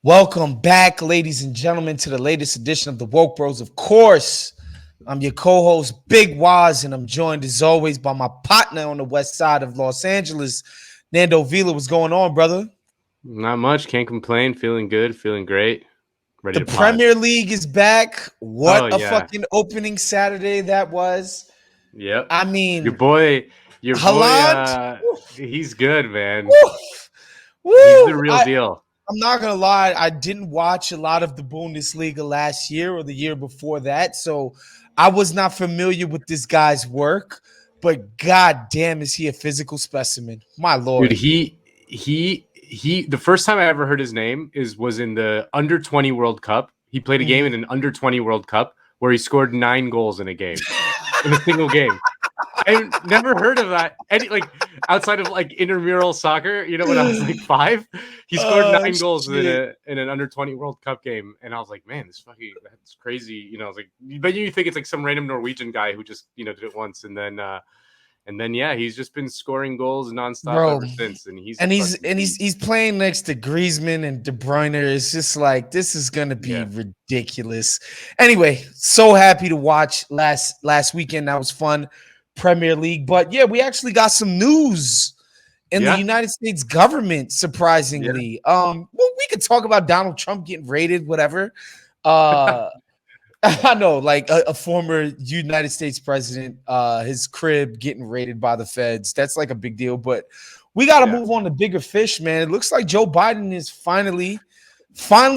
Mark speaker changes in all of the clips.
Speaker 1: Welcome back, ladies and gentlemen, to the latest edition of the Woke Bros. Of course, I'm your co-host, Big Wos, and I'm joined as always by my partner on the west side of Los Angeles, Nando Vila. What's going on, brother?
Speaker 2: Not much. Can't complain. Feeling good. Feeling great. Ready
Speaker 1: The
Speaker 2: to pod.
Speaker 1: Premier League is back.
Speaker 2: Oh
Speaker 1: What a
Speaker 2: yeah.
Speaker 1: fucking opening Saturday that was.
Speaker 2: Yep.
Speaker 1: I
Speaker 2: Your
Speaker 1: mean,
Speaker 2: boy. Your boy.
Speaker 1: Haaland.
Speaker 2: He's good, man.
Speaker 1: Woo,
Speaker 2: He's the
Speaker 1: woo.
Speaker 2: real deal.
Speaker 1: I'm not gonna lie, I didn't watch a lot of the Bundesliga last year or the year before that, so I was not familiar with this guy's work. But god damn, is he a physical specimen? My
Speaker 2: Dude,
Speaker 1: lord.
Speaker 2: he. The first time I ever heard his name was in the under 20 World Cup. He played a game in
Speaker 1: Mhm.
Speaker 2: an under 20 World Cup where he scored 9 goals in a game, in a single game. I never heard of that. Outside of like intramural soccer, when I was like 5, he scored
Speaker 1: Oh
Speaker 2: 9 goals in
Speaker 1: shit.
Speaker 2: an under 20 World Cup game, and I was like, man, that's crazy. I was like, but you think it's like some random Norwegian guy who just did it once, and then yeah, he's just been scoring goals nonstop
Speaker 1: Bro.
Speaker 2: ever since, and he's a
Speaker 1: And he's
Speaker 2: fucking
Speaker 1: and he's
Speaker 2: beast.
Speaker 1: he's playing next to Griezmann and De Bruyne. It's just like this is gonna be
Speaker 2: Yeah,
Speaker 1: ridiculous. Anyway, so happy to watch last weekend. That was fun. Premier League. But yeah, we actually got some news in the
Speaker 2: yeah,
Speaker 1: United States government,
Speaker 2: yeah,
Speaker 1: surprisingly. Well, we could talk about Donald Trump getting raided, whatever. Uh I know, like a former United States president, his crib getting raided by the feds. That's like a big deal. But we got to
Speaker 2: yeah,
Speaker 1: move on to bigger fish, man. It looks like Joe Biden is finally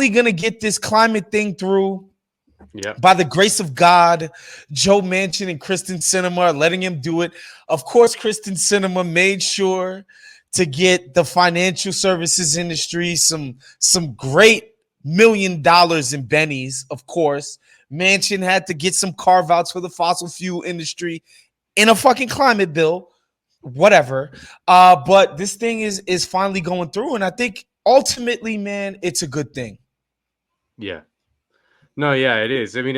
Speaker 1: gonna get this climate thing through.
Speaker 2: yeah,
Speaker 1: By the grace of God, Joe Manchin and Kristen Sinema are letting him do it. Of course, Kristen Sinema made sure to get the financial services industry some great $1 million in bennies. Of course, Manchin had to get some carve outs for the fossil fuel industry in a fucking climate bill, whatever. But this thing is finally going through, and I think ultimately, man, it's a good thing.
Speaker 2: yeah. No, yeah, it is. I mean,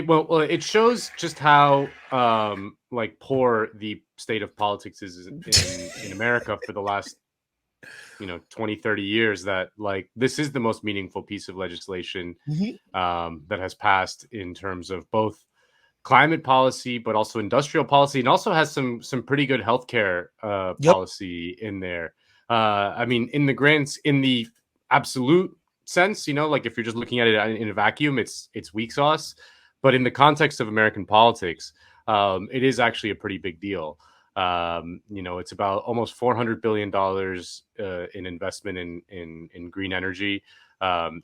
Speaker 2: well, it shows just how like poor the state of politics is in America for the last 20, 30 years, that like this is the most meaningful piece of legislation
Speaker 1: Mhm.
Speaker 2: that has passed in terms of both climate policy but also industrial policy, and also has some pretty good healthcare
Speaker 1: Yep.
Speaker 2: policy in there. I mean, in the absolute sense, like if you're just looking at it in a vacuum, it's weak sauce. But in the context of American politics, it is actually a pretty big deal. It's about almost $400 billion in investment in green energy,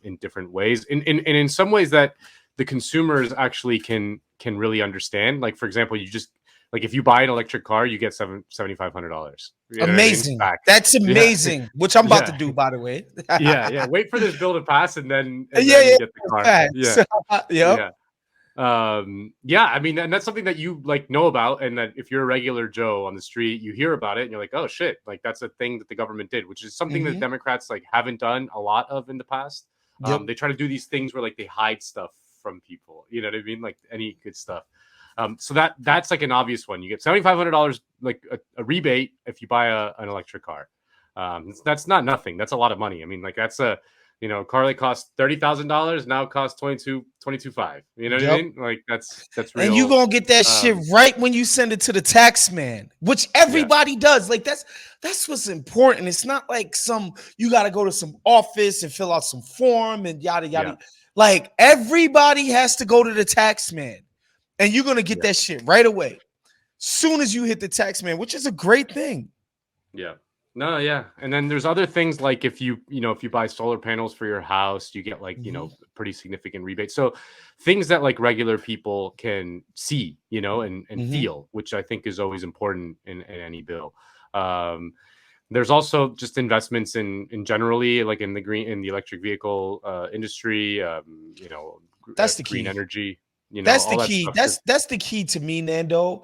Speaker 2: in different ways, and in some ways that the consumers actually can really understand. Like, for example, you just like if you buy an electric car, you get $7,500. You know what I mean?
Speaker 1: Amazing.
Speaker 2: Back.
Speaker 1: That's
Speaker 2: Yeah,
Speaker 1: amazing, which I'm about to
Speaker 2: yeah,
Speaker 1: do, by the way.
Speaker 2: yeah. Wait for this bill to pass, and then
Speaker 1: Yeah,
Speaker 2: you get the car.
Speaker 1: facts.
Speaker 2: Yeah,
Speaker 1: Yep.
Speaker 2: yeah. Yeah, I mean, and that's something that you like know about, and that if you're a regular Joe on the street, you hear about it and you're like, oh shit, like that's a thing that the government did, which is something that
Speaker 1: Hmm.
Speaker 2: Democrats like haven't done a lot of in the past.
Speaker 1: Yep.
Speaker 2: They try to do these things where like they hide stuff from people, you know what I mean, like any good stuff. So that's like an obvious one. You get $7,500, like a rebate if you buy an electric car. That's not nothing. That's a lot of money. I mean, like that's a car that costs $30,000 now costs 22.5. You know what I
Speaker 1: Yep.
Speaker 2: mean? Like that's
Speaker 1: And you
Speaker 2: real.
Speaker 1: gonna get that shit
Speaker 2: Um,
Speaker 1: right when you send it to the tax man, which
Speaker 2: yeah,
Speaker 1: everybody does. Like that's what's important. It's not like some you got to go to some office and fill out some form and yada
Speaker 2: yeah,
Speaker 1: yada. Like everybody has to go to the tax man, and you're gonna get
Speaker 2: yeah,
Speaker 1: that shit right away, soon as you hit the tax man, which is a great thing.
Speaker 2: yeah. No, yeah. And then there's other things like if you buy solar panels for your house, you get like,
Speaker 1: Mhm.
Speaker 2: pretty significant rebates. So things that like regular people can see, and
Speaker 1: Mhm.
Speaker 2: feel, which I think is always important in any bill. Um, there's also just investments in generally like in the electric vehicle industry,
Speaker 1: That's the
Speaker 2: green
Speaker 1: key.
Speaker 2: energy,
Speaker 1: That's the
Speaker 2: all that
Speaker 1: key.
Speaker 2: stuff.
Speaker 1: That's the key to me, Nando.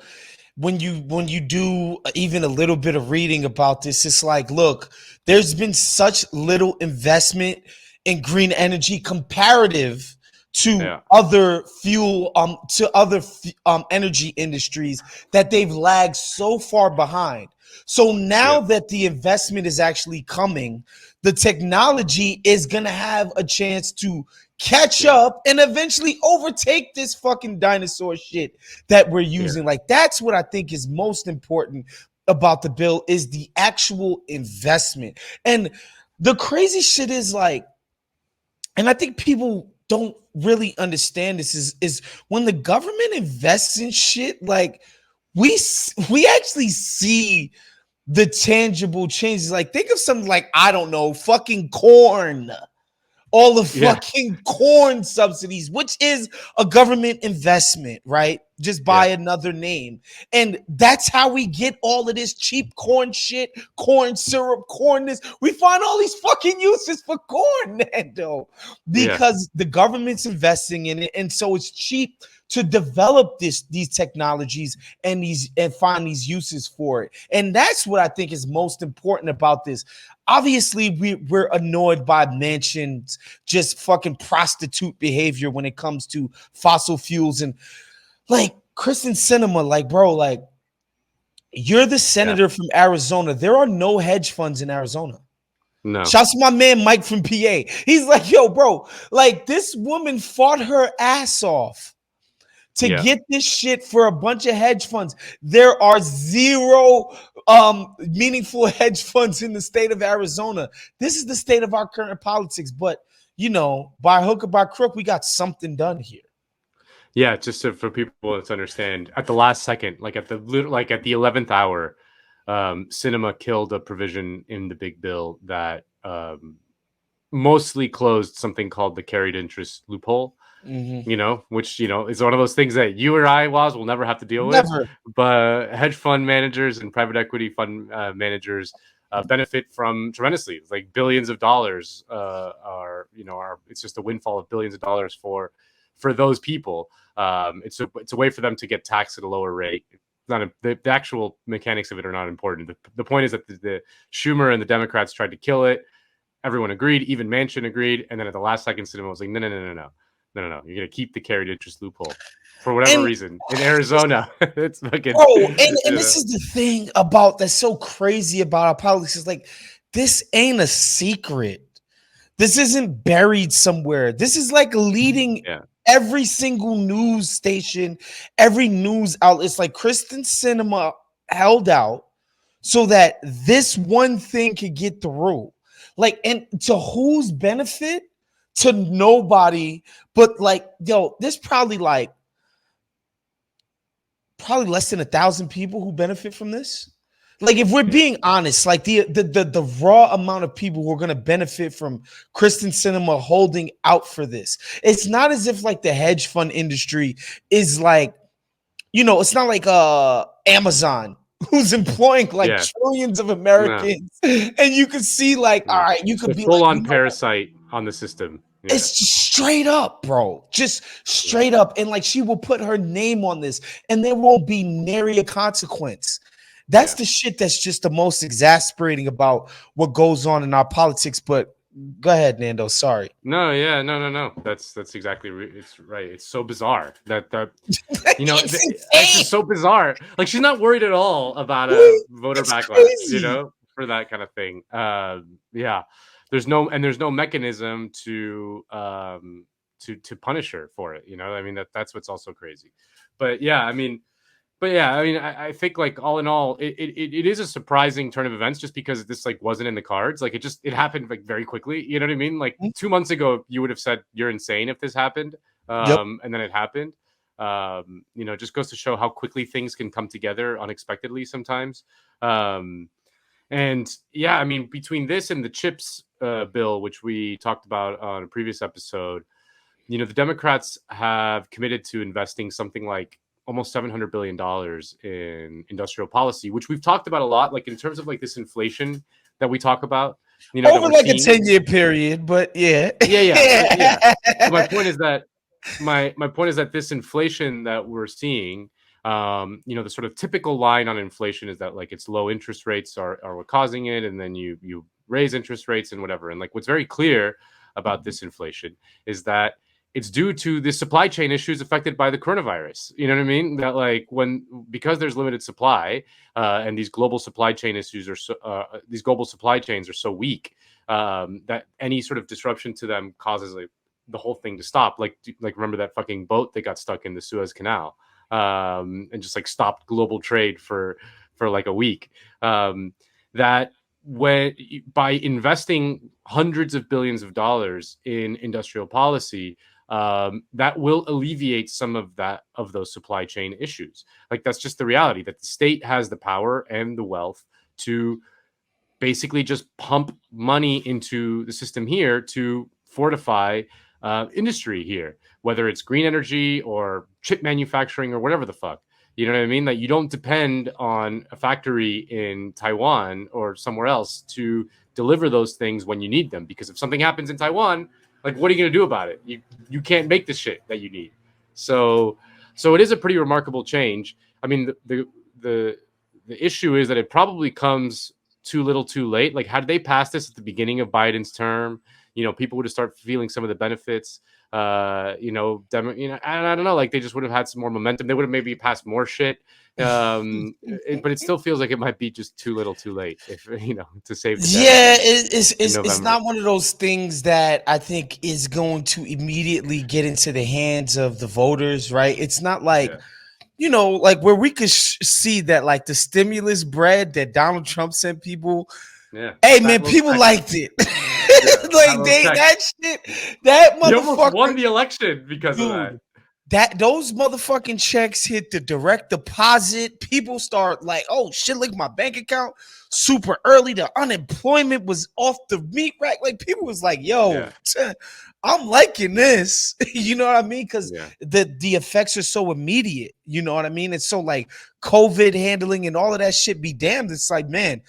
Speaker 1: When you do even a little bit of reading about this, it's like, look, there's been such little investment in green energy comparative to
Speaker 2: Yeah,
Speaker 1: other energy industries that they've lagged so far behind. So
Speaker 2: yeah,
Speaker 1: now that the investment is actually coming, the technology is gonna have a chance to catch up and eventually overtake this fucking dinosaur shit that we're using. Like, that's what I think is most important about the bill, is the actual investment. And the crazy shit is, like, and I think people don't really understand this, is when the government invests in shit, like, we actually see the tangible changes. Like, think of something like, I don't know, fucking corn. All the fucking corn subsidies, which is a government investment, right? Just by another name. And that's how we get all of this cheap corn shit, corn syrup, corn this. We find all these fucking uses for corn, Nando, because the government's investing in it. And so it's cheap to develop these technologies and find these uses for it. And that's what I think is most important about this. Obviously, we're annoyed by Manchin's just fucking prostitute behavior when it comes to fossil fuels. And, like, Kristen Sinema, like, bro, like, you're the senator from Arizona. There are no hedge funds in Arizona.
Speaker 2: No.
Speaker 1: Shouts to my man Mike from PA. He's like, yo, bro, like, this woman fought her ass off to get this shit for a bunch of hedge funds. There are zero meaningful hedge funds in the state of Arizona. This is the state of our current politics. But, you know, by hook or by crook, we got something done here.
Speaker 2: Yeah, just for people to understand, at the last second, like at the 11th hour, Sinema killed a provision in the big bill that mostly closed something called the carried interest loophole. You know, which, you know, is one of those things that you or I, Woz, will never have to deal with. But hedge fund managers and private equity fund managers benefit from tremendously. It's like billions of dollars it's just a windfall of billions of dollars for those people. It's a way for them to get taxed at a lower rate. The actual mechanics of it are not important. The point is that the Schumer and the Democrats tried to kill it. Everyone agreed. Even Manchin agreed. And then at the last second, Sinema was like, no. You're going to keep the carried interest loophole for whatever reason in Arizona. It's fucking.
Speaker 1: Bro, and this is the thing that's so crazy about our politics, is like, this ain't a secret. This isn't buried somewhere. This is like leading every single news station, every news outlet. It's like Kristen Sinema held out so that this one thing could get through. Like, and to whose benefit? To nobody. But, like, yo, there's probably less than 1,000 people who benefit from this. Like, if we're being honest, like the raw amount of people who are going to benefit from Kristen Sinema holding out for this, it's not as if, like, the hedge fund industry is like, you know, it's not like Amazon, who's employing like trillions of Americans, and you can see, like, all right, you could be
Speaker 2: full on parasite on the system.
Speaker 1: It's just straight up, bro. Just straight up. And, like, she will put her name on this, and there won't be nary a consequence. That's the shit that's just the most exasperating about what goes on in our politics. But go ahead, Nando. Sorry.
Speaker 2: No. That's exactly it's right. It's so bizarre that you know, it's just so bizarre. Like, she's not worried at all about a voter backlash, you know, for that kind of thing. There's no mechanism to punish her for it. You know, I mean, that's what's also crazy. I think, like, all in all, it is a surprising turn of events, just because this, like, wasn't in the cards. Like, it happened, like, very quickly. You know what I mean? Like, 2 months ago, you would have said you're insane if this happened. And then it happened. You know, just goes to show how quickly things can come together unexpectedly sometimes. And yeah, I mean, between this and the CHIPS bill, which we talked about on a previous episode, you know, the Democrats have committed to investing something like almost $700 billion in industrial policy, which we've talked about a lot, like, in terms of, like, this inflation that we talk about, you know,
Speaker 1: over like a 10-year period. But yeah.
Speaker 2: So my point is that this inflation that we're seeing, you know, the sort of typical line on inflation is that, like, it's low interest rates are what causing it, and then you raise interest rates and whatever. And, like, what's very clear about this inflation is that it's due to the supply chain issues affected by the coronavirus. You know what I mean? That, like, because there's limited supply, and these global supply chain issues are these global supply chains are so weak, that any sort of disruption to them causes like the whole thing to stop. Like remember that fucking boat that got stuck in the Suez Canal, and just like stopped global trade for like a week. That when by investing hundreds of billions of dollars in industrial policy, that will alleviate some of those supply chain issues. Like that's just the reality that the state has the power and the wealth to basically just pump money into the system here to fortify industry here, whether it's green energy or chip manufacturing or whatever the fuck. You know what I mean? That you don't depend on a factory in Taiwan or somewhere else to deliver those things when you need them. Because if something happens in Taiwan, like what are you going to do about it? You can't make the shit that you need. So it is a pretty remarkable change. I mean, the issue is that it probably comes too little too late. Like had they passed this at the beginning of Biden's term, people would have started feeling some of the benefits. I don't know, like they just would have had some more momentum. They would have maybe passed more shit. But it still feels like it might be just too little too late, if to save the day.
Speaker 1: Yeah, it's not one of those things that I think is going to immediately get into the hands of the voters, right? It's not like like where we could see that like the stimulus bread that Donald Trump sent people.
Speaker 2: Yeah.
Speaker 1: Hey man, people liked it. Like that motherfucker
Speaker 2: he almost won the election because of that.
Speaker 1: Those motherfucking checks hit the direct deposit. People start like, oh shit, look at my bank account super early. The unemployment was off the meat rack. Like people was like, yo, I'm liking this. You know what I mean? Because the effects are so immediate. You know what I mean? It's so like COVID handling and all of that shit be damned. It's like, man,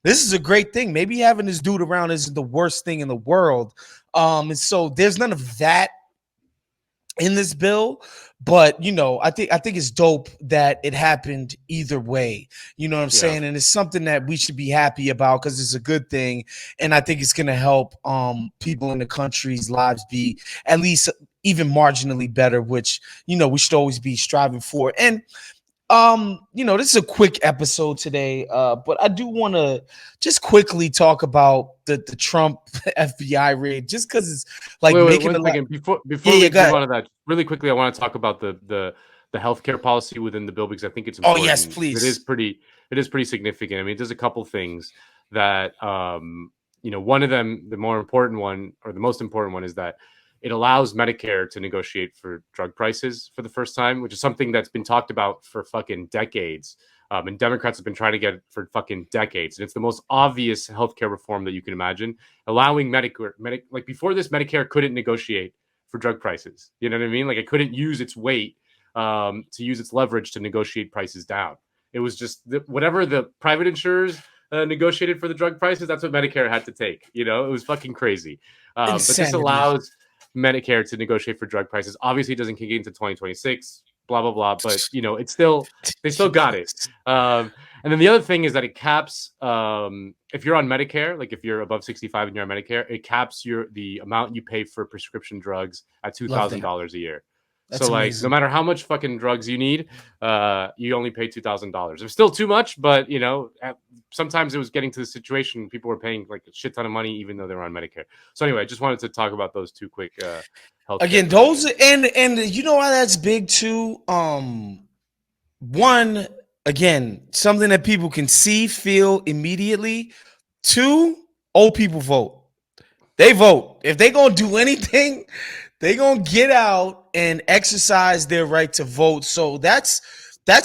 Speaker 1: this is a great thing. Maybe having this dude around isn't the worst thing in the world. And so there's none of that in this bill, but I think it's dope that it happened either way. You know what I'm saying? And it's something that we should be happy about because it's a good thing, and I think it's going to help people in the country's lives be at least even marginally better, which we should always be striving for. And this is a quick episode today, but I do want to just quickly talk about the Trump FBI raid, just because it's like making
Speaker 2: a second. Before we move on to that, really quickly, I want to talk about the healthcare policy within the bill because I think it's important.
Speaker 1: Oh yes, please.
Speaker 2: It is pretty significant. I mean, there's a couple things that one of them, the more important one or the most important one, is that it allows Medicare to negotiate for drug prices for the first time, which is something that's been talked about for fucking decades. And Democrats have been trying to get it for fucking decades. And it's the most obvious healthcare reform that you can imagine. Allowing Medicare, like before this, Medicare couldn't negotiate for drug prices. You know what I mean? Like it couldn't use its weight to use its leverage to negotiate prices down. It was just whatever the private insurers negotiated for the drug prices, that's what Medicare had to take. It was fucking crazy. But this allows Medicare to negotiate for drug prices. Obviously, it doesn't kick into 2026, blah, blah, blah. But, it's they still got it. And then the other thing is that it caps, if you're on Medicare, like if you're above 65 and you're on Medicare, it caps the amount you pay for prescription drugs at $2,000 a year. That's so amazing. No matter how much fucking drugs you need, you only pay $2,000. It's still too much, but sometimes it was getting to the situation people were paying like a shit ton of money, even though they were on Medicare. So anyway, I just wanted to talk about those two quick health.
Speaker 1: Again, those and you know why that's big too. One, again, something that people can see, feel immediately. Two, old people vote. They vote. If they gonna do anything, they gonna get out and exercise their right to vote. So that's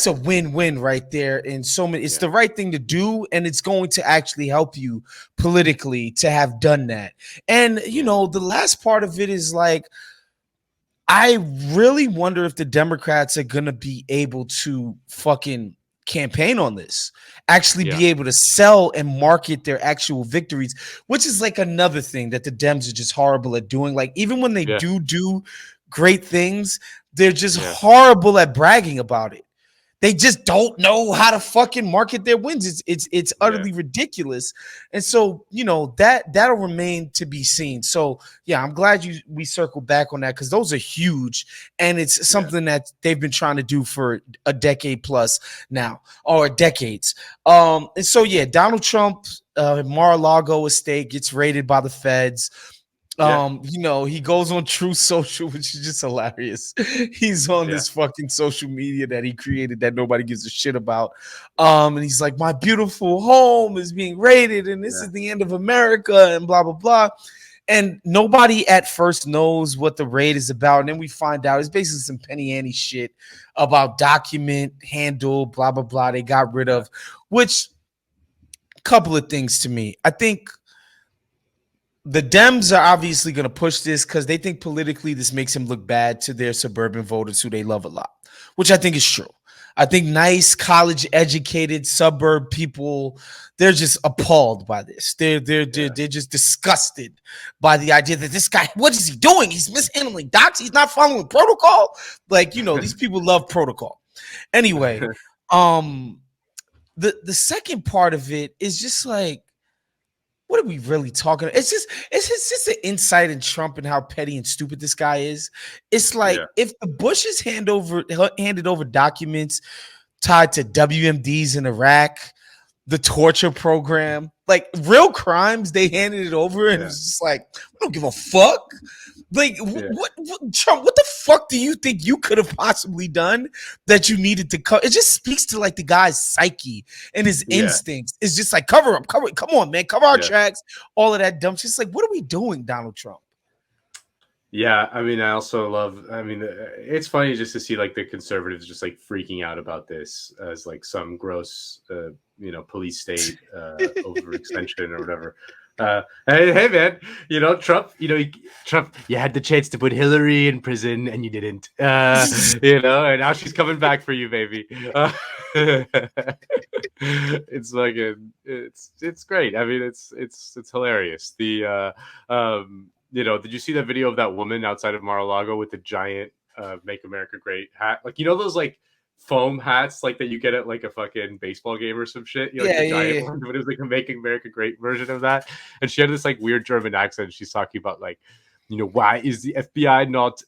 Speaker 1: a win-win right there. And so many, it's the right thing to do, and it's going to actually help you politically to have done that. And the last part of it is like, I really wonder if the Democrats are gonna be able to fucking campaign on this, actually be able to sell and market their actual victories, which is like another thing that the Dems are just horrible at doing. Like even when they do great things, they're just horrible at bragging about it. they just don't know how to fucking market their wins. It's
Speaker 2: Yeah.
Speaker 1: utterly ridiculous. And so, that'll remain to be seen. So yeah, I'm glad we circled back on that because those are huge. And it's something that they've been trying to do for a decade plus now, or decades. And so yeah, Donald Trump, Mar-a-Lago estate gets raided by the feds. He goes on True Social, which is just hilarious. He's on this fucking social media that he created that nobody gives a shit about. And he's like, my beautiful home is being raided, and this is the end of America, and blah, blah, blah. And nobody at first knows what the raid is about. And then we find out it's basically some Penny Ante shit about document handle, blah, blah, blah. They got rid of, which couple of things to me. I think the Dems are obviously going to push this because they think politically this makes him look bad to their suburban voters who they love a lot, which I think is true. I think nice, college-educated suburb people, they're just appalled by this. They're just disgusted by the idea that this guy, what is he doing? He's mishandling docs. He's not following protocol. These people love protocol. Anyway, the second part of it is just like, what are we really talking about? It's just an insight in Trump and how petty and stupid this guy is. It's like if the Bushes handed over documents tied to WMDs in Iraq, the torture program, like real crimes, they handed it over, and it's just like, I don't give a fuck. Like, what, Trump? What the fuck do you think you could have possibly done that you needed to cover? It just speaks to like the guy's psyche and his instincts. It's just like cover up. Come on, man, cover our tracks. All of that dumb shit. It's like, what are we doing, Donald Trump?
Speaker 2: Yeah, I mean, I also love. I mean, it's funny just to see like the conservatives just like freaking out about this as like some gross, police state overextension or whatever. Hey man, Trump, Trump, you had the chance to put Hillary in prison and you didn't, and now she's coming back for you, baby. It's like it's great. I mean, it's hilarious. Did you see that video of that woman outside of Mar-a-Lago with the giant "Make America Great" hat? Like, those like foam hats like that you get at like a fucking baseball game or some shit. The giant one, but it was like a "Make America Great" version of that. And she had this like weird German accent. She's talking about like, why is the FBI not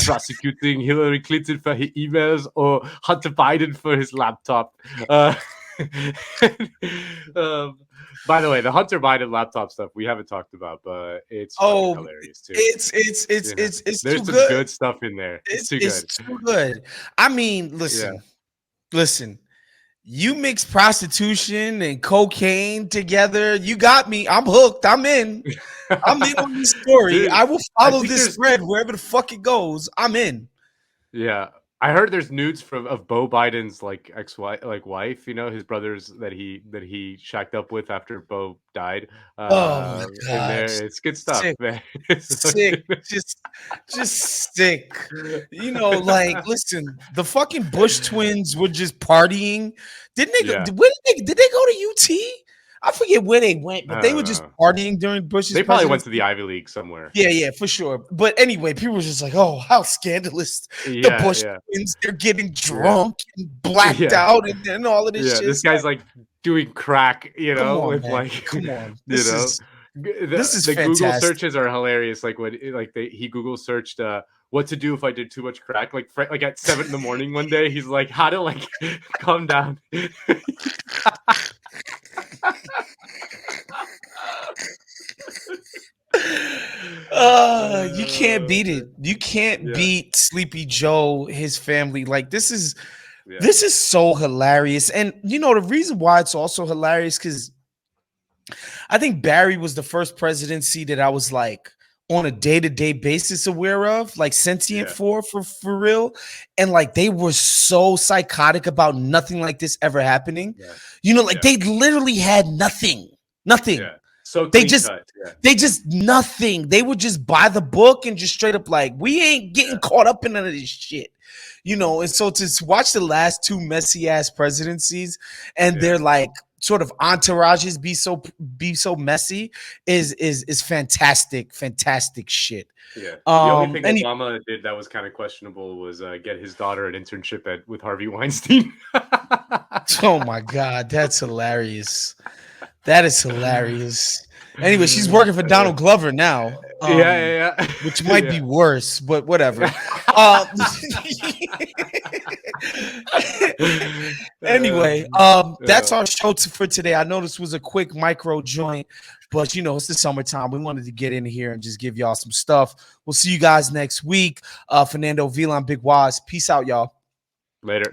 Speaker 2: prosecuting Hillary Clinton for her emails or Hunter Biden for his laptop? By the way, the Hunter Biden laptop stuff we haven't talked about, but it's hilarious too.
Speaker 1: It's
Speaker 2: there's
Speaker 1: too
Speaker 2: some
Speaker 1: good.
Speaker 2: good stuff in there. It's too good.
Speaker 1: I mean, listen. You mix prostitution and cocaine together. You got me. I'm hooked. I'm in. I'm in on this story. Dude, I will follow this thread wherever the fuck it goes. I'm in.
Speaker 2: Yeah. I heard there's nudes of Beau Biden's like ex-wife, wife, his brothers that he shacked up with after Beau died.
Speaker 1: Oh my God.
Speaker 2: It's good stuff, sick. Man.
Speaker 1: Sick. just sick. Listen, the fucking Bush twins were just partying. Didn't they? Did they go to UT? I forget where they went, but they were just partying during Bush's
Speaker 2: They probably went to the Ivy League somewhere.
Speaker 1: Yeah, for sure. But anyway, people were just like, oh, how scandalous. The Bush twins, they're getting drunk and blacked out and all of this shit.
Speaker 2: This guy's like doing crack,
Speaker 1: Come on,
Speaker 2: with
Speaker 1: man.
Speaker 2: like,
Speaker 1: come on.
Speaker 2: This
Speaker 1: is
Speaker 2: the
Speaker 1: fantastic.
Speaker 2: Google searches are hilarious. Like when he Google searched what to do if I did too much crack. Like at 7 a.m. one day, he's like, how to like calm down.
Speaker 1: You can't beat it. You can't beat Sleepy Joe, his family. Like this is so hilarious. And the reason why it's also hilarious because I think Barry was the first presidency that I was like on a day-to-day basis aware of, like sentient for real. And like they were so psychotic about nothing like this ever happening. They literally had nothing. Yeah.
Speaker 2: So
Speaker 1: they just nothing. They would just buy the book and just straight up like, we ain't getting caught up in none of this shit. And so to watch the last two messy ass presidencies and they're like sort of entourages be so messy is fantastic shit.
Speaker 2: Yeah. The only thing
Speaker 1: And
Speaker 2: Obama did that was kind of questionable was get his daughter an internship with Harvey Weinstein.
Speaker 1: oh my god, that's hilarious. That is hilarious. Anyway, she's working for Donald Glover now.
Speaker 2: Yeah.
Speaker 1: Which might be worse, but whatever. Anyway, that's our show for today. I know this was a quick micro joint, but you know, it's the summertime. We wanted to get in here and just give y'all some stuff. We'll see you guys next week. Fernando Vila, Big Wos. Peace out, y'all.
Speaker 2: Later.